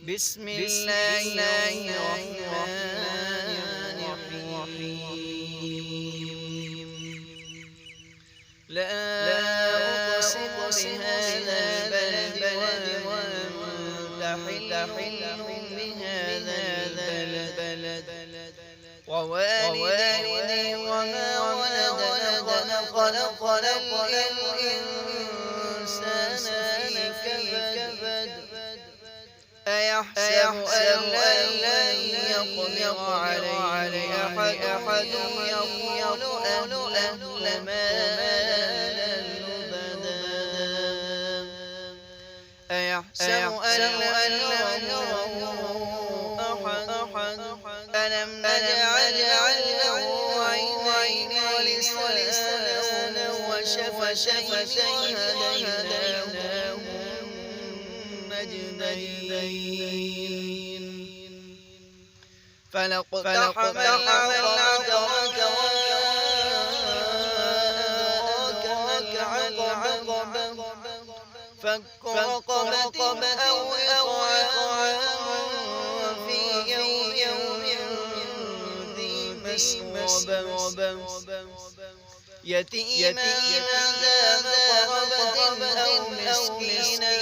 بسم الله الرحمن الرحيم. لا أقسم بهذا البلد وأنت حل بهذا البلد ووالد وما ولد لقد خلقنا الإنسان في كبد أيحسب أن لن يقدر عليه أحد يقول أهلكت مالا لبدا أيحسب أن لم يره أحد ألم نجعل له عينين ولسانا وشفتين وهديناه النجدين فلاقتحم العقبة العقبة فك رقبة أو إطعام في يوم ذي مسغبة يتيما ذا مقربة أو مسكينا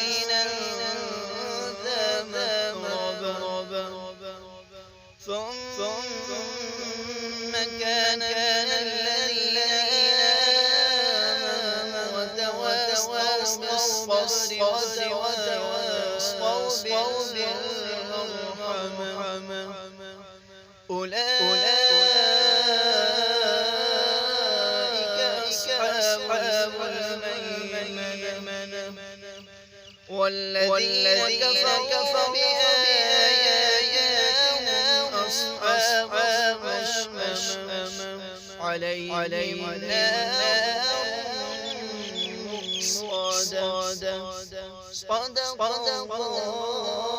ذا مقربة ثم كان الذين آمنوا وتواصوا بالصبر وتواصوا بالمرحمة أولئك أصحاب الميمنة والذين كفروا بآياتنا أصحاب المشأمة عليهم نار مؤصدة صدق الله